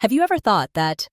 Have you ever thought that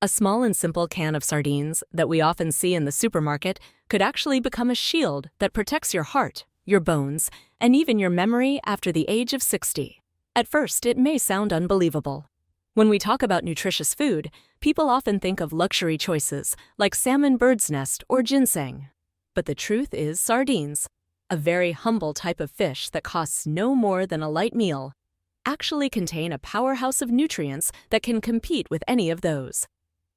a small and simple can of sardines that we often see in the supermarket could actually become a shield that protects your heart, your bones, and even your memory after the age of 60? At first, it may sound unbelievable. When we talk about nutritious food, people often think of luxury choices like salmon bird's nest or ginseng. But the truth is sardines, a very humble type of fish that costs no more than a light meal, actually contain a powerhouse of nutrients that can compete with any of those.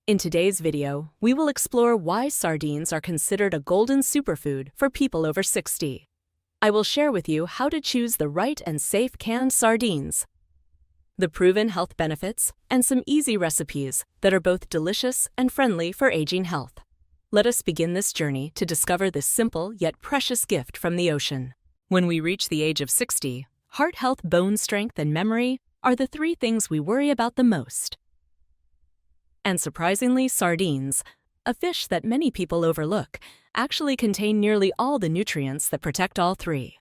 In today's video, we will explore why sardines are considered a golden superfood for people over 60. I will share with you how to choose the right and safe canned sardines, the proven health benefits, and some easy recipes that are both delicious and friendly for aging health. Let us begin this journey to discover this simple yet precious gift from the ocean. When we reach the age of 60, heart health, bone strength, and memory are the three things we worry about the most. And surprisingly, sardines, a fish that many people overlook, actually contain nearly all the nutrients that protect all three.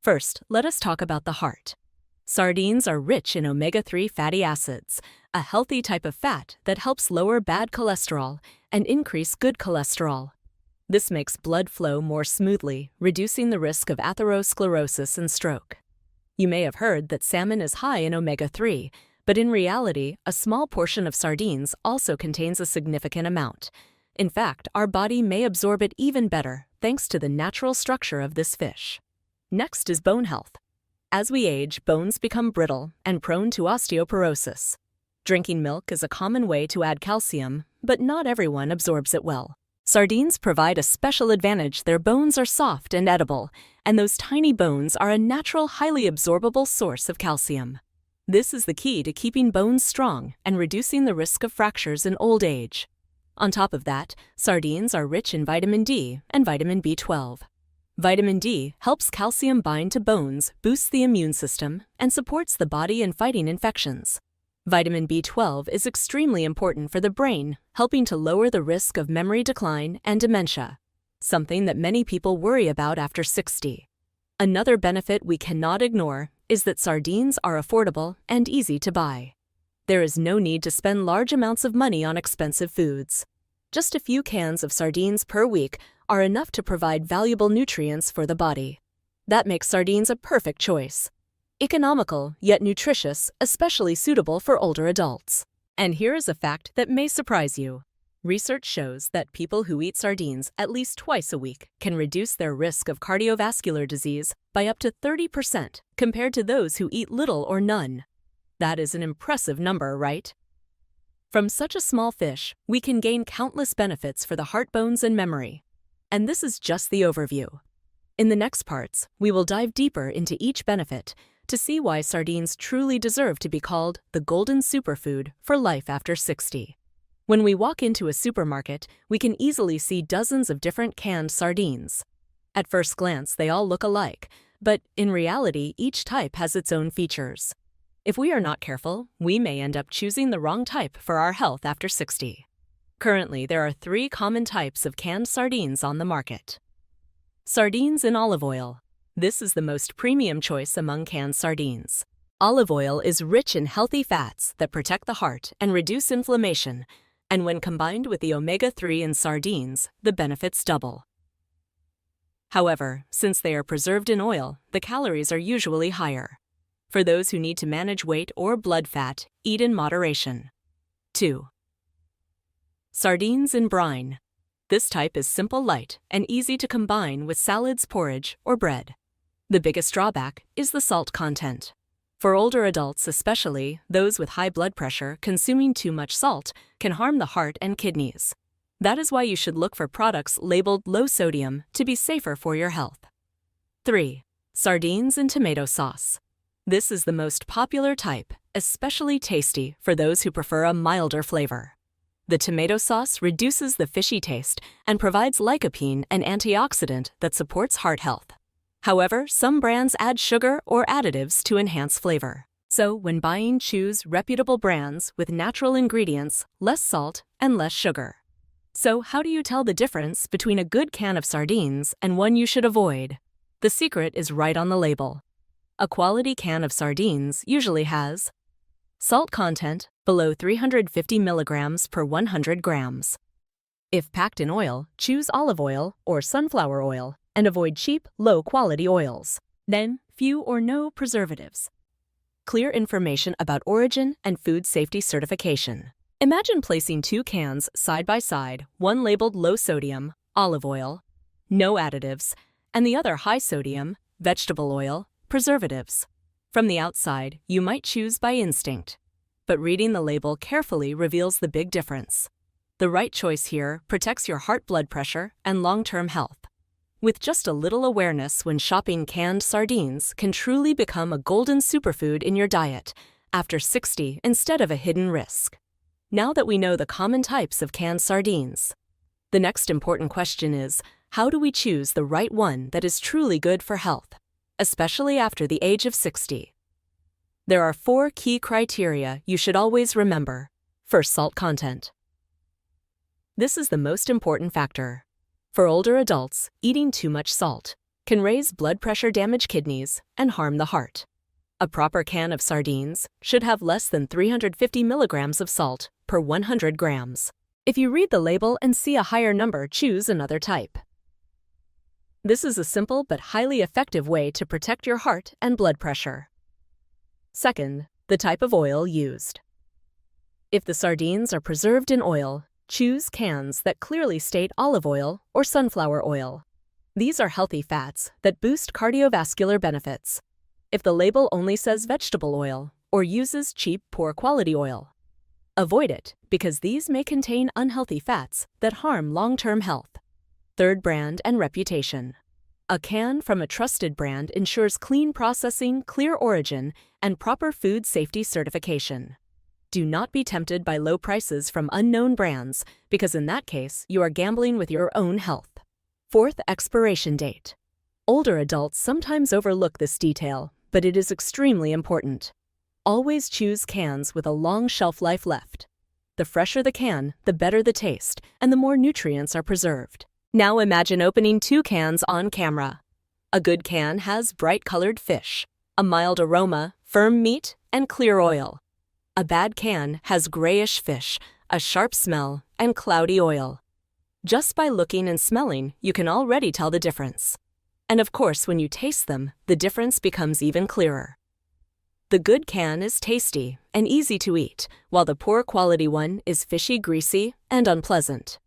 First, let us talk about the heart. Sardines are rich in omega-3 fatty acids, a healthy type of fat that helps lower bad cholesterol and increase good cholesterol. This makes blood flow more smoothly, reducing the risk of atherosclerosis and stroke. You may have heard that salmon is high in omega-3, but in reality, a small portion of sardines also contains a significant amount. In fact, our body may absorb it even better thanks to the natural structure of this fish. Next is bone health. As we age, bones become brittle and prone to osteoporosis. Drinking milk is a common way to add calcium, but not everyone absorbs it well. Sardines provide a special advantage. Their bones are soft and edible, and those tiny bones are a natural, highly absorbable source of calcium. This is the key to keeping bones strong and reducing the risk of fractures in old age. On top of that, sardines are rich in vitamin D and vitamin B12. Vitamin D helps calcium bind to bones, boosts the immune system, and supports the body in fighting infections. Vitamin B12 is extremely important for the brain, helping to lower the risk of memory decline and dementia, something that many people worry about after 60. Another benefit we cannot ignore is that sardines are affordable and easy to buy. There is no need to spend large amounts of money on expensive foods. Just a few cans of sardines per week are enough to provide valuable nutrients for the body. That makes sardines a perfect choice. Economical, yet nutritious, especially suitable for older adults. And here is a fact that may surprise you. Research shows that people who eat sardines at least twice a week can reduce their risk of cardiovascular disease by up to 30% compared to those who eat little or none. That is an impressive number, right? From such a small fish, we can gain countless benefits for the heart, bones, and memory. And this is just the overview. In the next parts, we will dive deeper into each benefit to see why sardines truly deserve to be called the golden superfood for life after 60. When we walk into a supermarket, we can easily see dozens of different canned sardines. At first glance, they all look alike, but in reality, each type has its own features. If we are not careful, we may end up choosing the wrong type for our health after 60. Currently, there are 3 common types of canned sardines on the market. Sardines in olive oil. This is the most premium choice among canned sardines. Olive oil is rich in healthy fats that protect the heart and reduce inflammation, and when combined with the omega-3 in sardines, the benefits double. However, since they are preserved in oil, the calories are usually higher. For those who need to manage weight or blood fat, eat in moderation. 2. Sardines in brine. This type is simple, light, and easy to combine with salads, porridge, or bread. The biggest drawback is the salt content. For older adults, especially those with high blood pressure, consuming too much salt can harm the heart and kidneys. That is why you should look for products labeled low sodium to be safer for your health. 3. Sardines in tomato sauce. This is the most popular type, especially tasty for those who prefer a milder flavor. The tomato sauce reduces the fishy taste and provides lycopene, an antioxidant that supports heart health. However, some brands add sugar or additives to enhance flavor. So, when buying, choose reputable brands with natural ingredients, less salt, and less sugar. So, how do you tell the difference between a good can of sardines and one you should avoid? The secret is right on the label. A quality can of sardines usually has Salt content below 350 milligrams per 100 grams. If packed in oil, choose olive oil or sunflower oil and avoid cheap, low-quality oils. Then, few or no preservatives. Clear information about origin and food safety certification. Imagine placing 2 cans side by side, one labeled low sodium, olive oil, no additives, and the other high sodium, vegetable oil, preservatives. From the outside, you might choose by instinct, but reading the label carefully reveals the big difference. The right choice here protects your heart blood pressure and long-term health. With just a little awareness when shopping, canned sardines can truly become a golden superfood in your diet after 60 instead of a hidden risk. Now that we know the common types of canned sardines, the next important question is, how do we choose the right one that is truly good for health, especially after the age of 60? There are 4 key criteria you should always remember. First, salt content. This is the most important factor. For older adults, eating too much salt can raise blood pressure, damage kidneys, and harm the heart. A proper can of sardines should have less than 350 milligrams of salt per 100 grams. If you read the label and see a higher number, choose another type. This is a simple but highly effective way to protect your heart and blood pressure. Second, the type of oil used. If the sardines are preserved in oil, choose cans that clearly state olive oil or sunflower oil. These are healthy fats that boost cardiovascular benefits. If the label only says vegetable oil or uses cheap, poor quality oil, avoid it because these may contain unhealthy fats that harm long-term health. Third, brand and reputation. A can from a trusted brand ensures clean processing, clear origin, and proper food safety certification. Do not be tempted by low prices from unknown brands because in that case, you are gambling with your own health. Fourth, expiration date. Older adults sometimes overlook this detail, but it is extremely important. Always choose cans with a long shelf life left. The fresher the can, the better the taste, and the more nutrients are preserved. Now imagine opening 2 cans on camera. A good can has bright-colored fish, a mild aroma, firm meat, and clear oil. A bad can has grayish fish, a sharp smell, and cloudy oil. Just by looking and smelling, you can already tell the difference. And of course, when you taste them, the difference becomes even clearer. The good can is tasty and easy to eat, while the poor quality one is fishy, greasy, and unpleasant.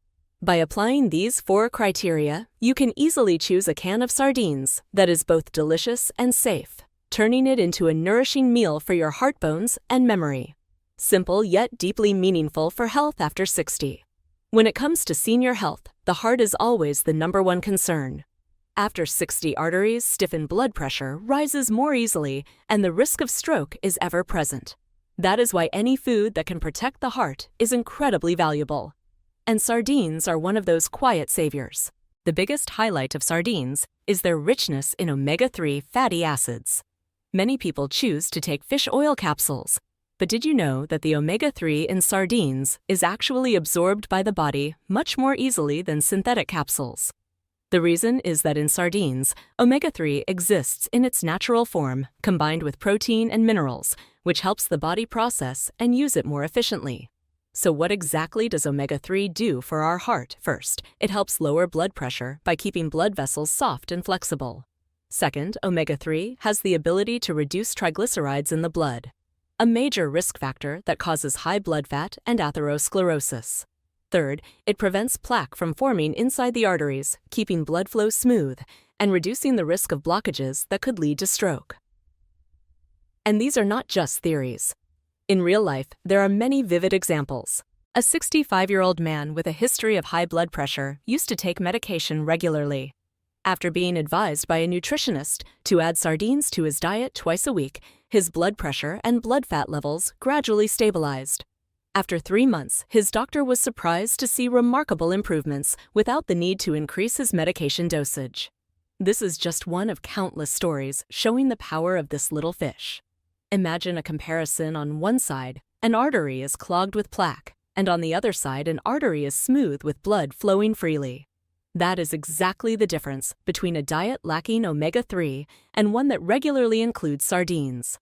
By applying these 4 criteria, you can easily choose a can of sardines that is both delicious and safe, turning it into a nourishing meal for your heart, bones, and memory. Simple yet deeply meaningful for health after 60. When it comes to senior health, the heart is always the #1 concern. After 60, arteries stiffen, blood pressure rises more easily, and the risk of stroke is ever present. That is why any food that can protect the heart is incredibly valuable. And sardines are one of those quiet saviors. The biggest highlight of sardines is their richness in omega-3 fatty acids. Many people choose to take fish oil capsules, but did you know that the omega-3 in sardines is actually absorbed by the body much more easily than synthetic capsules? The reason is that in sardines, omega-3 exists in its natural form, combined with protein and minerals, which helps the body process and use it more efficiently. So what exactly does omega-3 do for our heart? First, it helps lower blood pressure by keeping blood vessels soft and flexible. Second, omega-3 has the ability to reduce triglycerides in the blood, a major risk factor that causes high blood fat and atherosclerosis. Third, it prevents plaque from forming inside the arteries, keeping blood flow smooth and reducing the risk of blockages that could lead to stroke. And these are not just theories. In real life, there are many vivid examples. A 65-year-old man with a history of high blood pressure used to take medication regularly. After being advised by a nutritionist to add sardines to his diet twice a week, his blood pressure and blood fat levels gradually stabilized. After 3 months, his doctor was surprised to see remarkable improvements without the need to increase his medication dosage. This is just one of countless stories showing the power of this little fish. Imagine a comparison. On one side, an artery is clogged with plaque, and on the other side, an artery is smooth with blood flowing freely. That is exactly the difference between a diet lacking omega-3 and one that regularly includes sardines.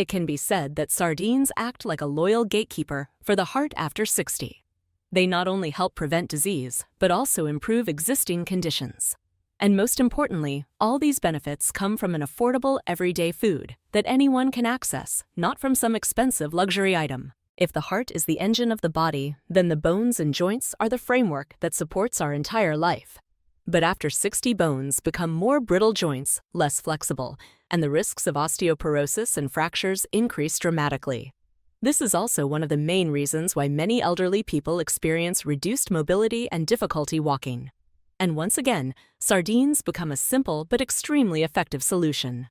It can be said that sardines act like a loyal gatekeeper for the heart after 60. They not only help prevent disease, but also improve existing conditions. And most importantly, all these benefits come from an affordable everyday food that anyone can access, not from some expensive luxury item. If the heart is the engine of the body, then the bones and joints are the framework that supports our entire life. But after 60, bones become more brittle joints, less flexible, and the risks of osteoporosis and fractures increase dramatically. This is also one of the main reasons why many elderly people experience reduced mobility and difficulty walking. And once again, sardines become a simple but extremely effective solution.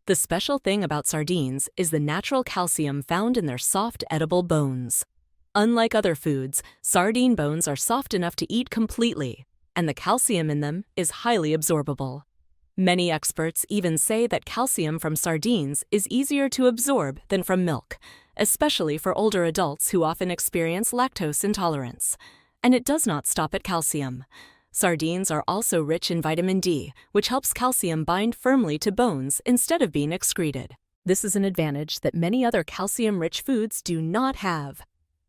The special thing about sardines is the natural calcium found in their soft, edible bones. Unlike other foods, sardine bones are soft enough to eat completely, and the calcium in them is highly absorbable. Many experts even say that calcium from sardines is easier to absorb than from milk, especially for older adults who often experience lactose intolerance. And it does not stop at calcium. Sardines are also rich in vitamin D, which helps calcium bind firmly to bones instead of being excreted. This is an advantage that many other calcium-rich foods do not have.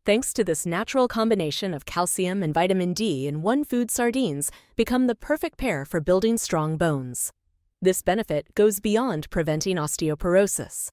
Thanks to this natural combination of calcium and vitamin D in one food, sardines become the perfect pair for building strong bones. This benefit goes beyond preventing osteoporosis.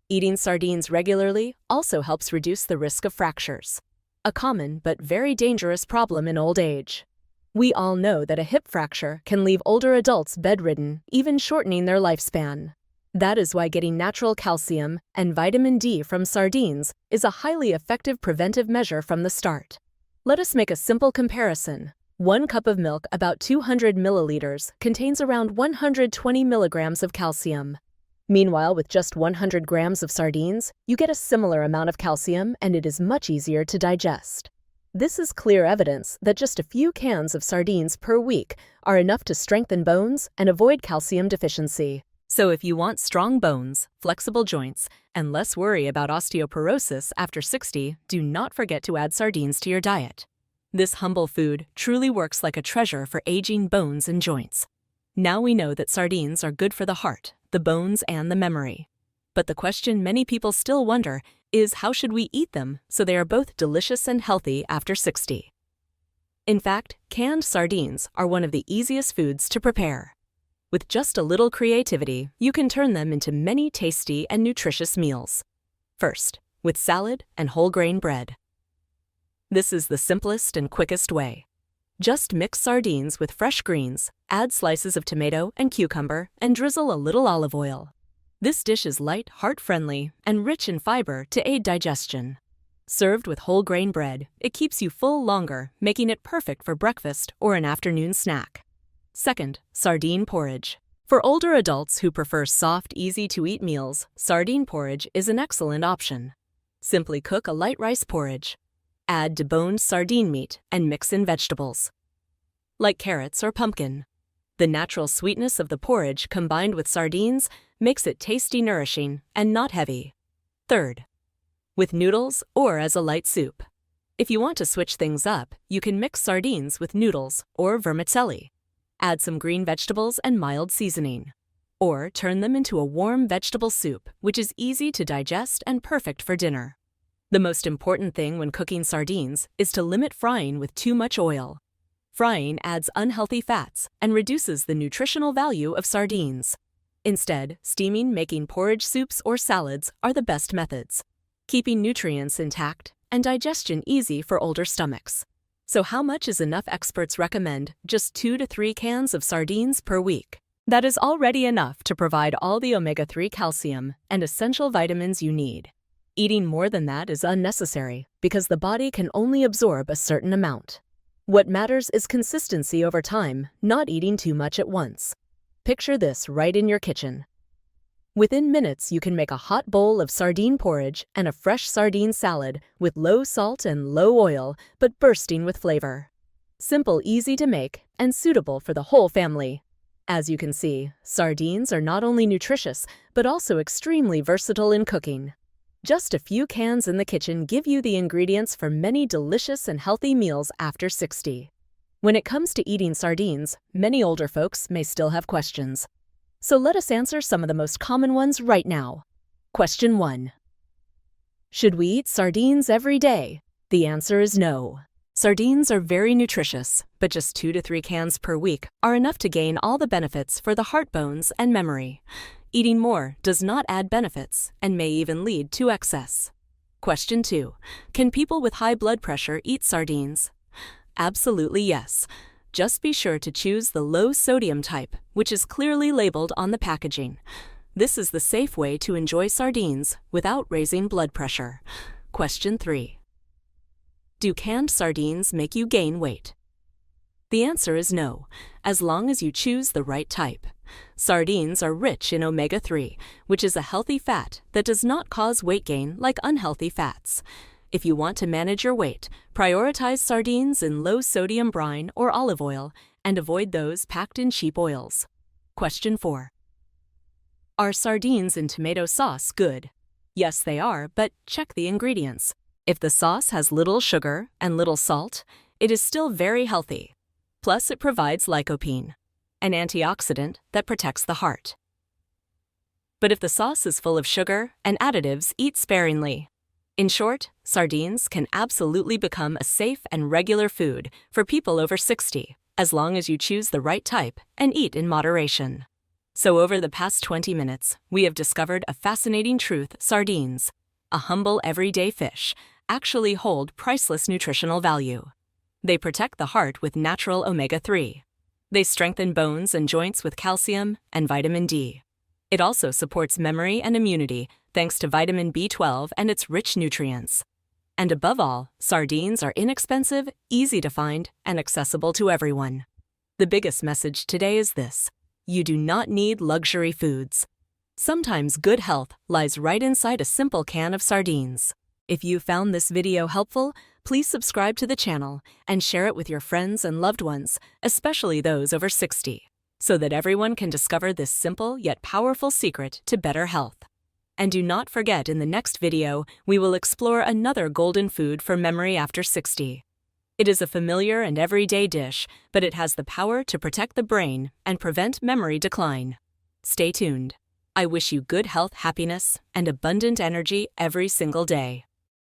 Eating sardines regularly also helps reduce the risk of fractures, a common but very dangerous problem in old age. We all know that a hip fracture can leave older adults bedridden, even shortening their lifespan. That is why getting natural calcium and vitamin D from sardines is a highly effective preventive measure from the start. Let us make a simple comparison. 1 cup of milk, about 200 milliliters, contains around 120 milligrams of calcium. Meanwhile, with just 100 grams of sardines, you get a similar amount of calcium, and it is much easier to digest. This is clear evidence that just a few cans of sardines per week are enough to strengthen bones and avoid calcium deficiency. So if you want strong bones, flexible joints, and less worry about osteoporosis after 60, do not forget to add sardines to your diet. This humble food truly works like a treasure for aging bones and joints. Now we know that sardines are good for the heart, the bones, and the memory. But the question many people still wonder is, how should we eat them so they are both delicious and healthy after 60? In fact, canned sardines are one of the easiest foods to prepare. With just a little creativity, you can turn them into many tasty and nutritious meals. First, with salad and whole grain bread. This is the simplest and quickest way. Just mix sardines with fresh greens, add slices of tomato and cucumber, and drizzle a little olive oil. This dish is light, heart-friendly, and rich in fiber to aid digestion. Served with whole grain bread, it keeps you full longer, making it perfect for breakfast or an afternoon snack. Second, sardine porridge. For older adults who prefer soft, easy-to-eat meals, sardine porridge is an excellent option. Simply cook a light rice porridge. Add deboned sardine meat and mix in vegetables, like carrots or pumpkin. The natural sweetness of the porridge combined with sardines makes it tasty, nourishing, and not heavy. Third, with noodles or as a light soup. If you want to switch things up, you can mix sardines with noodles or vermicelli. Add some green vegetables and mild seasoning. Or turn them into a warm vegetable soup, which is easy to digest and perfect for dinner. The most important thing when cooking sardines is to limit frying with too much oil. Frying adds unhealthy fats and reduces the nutritional value of sardines. Instead, steaming, making porridge soups or salads are the best methods, keeping nutrients intact and digestion easy for older stomachs. So how much is enough? Experts recommend just 2 to 3 cans of sardines per week. That is already enough to provide all the omega-3 calcium and essential vitamins you need. Eating more than that is unnecessary because the body can only absorb a certain amount. What matters is consistency over time, not eating too much at once. Picture this right in your kitchen. Within minutes, you can make a hot bowl of sardine porridge and a fresh sardine salad with low salt and low oil, but bursting with flavor. Simple, easy to make, and suitable for the whole family. As you can see, sardines are not only nutritious, but also extremely versatile in cooking. Just a few cans in the kitchen give you the ingredients for many delicious and healthy meals after 60. When it comes to eating sardines, many older folks may still have questions. So let us answer some of the most common ones right now. Question 1. Should we eat sardines every day? The answer is no. Sardines are very nutritious, but just 2 to 3 cans per week are enough to gain all the benefits for the heart, bones, and memory. Eating more does not add benefits and may even lead to excess. Question 2. Can people with high blood pressure eat sardines? Absolutely yes. Just be sure to choose the low sodium type, which is clearly labeled on the packaging. This is the safe way to enjoy sardines without raising blood pressure. Question 3. Do canned sardines make you gain weight? The answer is no, as long as you choose the right type. Sardines are rich in omega-3, which is a healthy fat that does not cause weight gain like unhealthy fats. If you want to manage your weight, prioritize sardines in low-sodium brine or olive oil and avoid those packed in cheap oils. Question 4. Are sardines in tomato sauce good? Yes, they are, but check the ingredients. If the sauce has little sugar and little salt, it is still very healthy. Plus, it provides lycopene, an antioxidant that protects the heart. But if the sauce is full of sugar and additives, eat sparingly. In short, sardines can absolutely become a safe and regular food for people over 60, as long as you choose the right type and eat in moderation. So over the past 20 minutes, we have discovered a fascinating truth: sardines, a humble everyday fish, actually hold priceless nutritional value. They protect the heart with natural omega-3. They strengthen bones and joints with calcium and vitamin D. It also supports memory and immunity thanks to vitamin B12 and its rich nutrients. And above all, sardines are inexpensive, easy to find, and accessible to everyone. The biggest message today is this: you do not need luxury foods. Sometimes good health lies right inside a simple can of sardines. If you found this video helpful, please subscribe to the channel and share it with your friends and loved ones, especially those over 60, so that everyone can discover this simple yet powerful secret to better health. And do not forget, in the next video, we will explore another golden food for memory after 60. It is a familiar and everyday dish, but it has the power to protect the brain and prevent memory decline. Stay tuned. I wish you good health, happiness, and abundant energy every single day.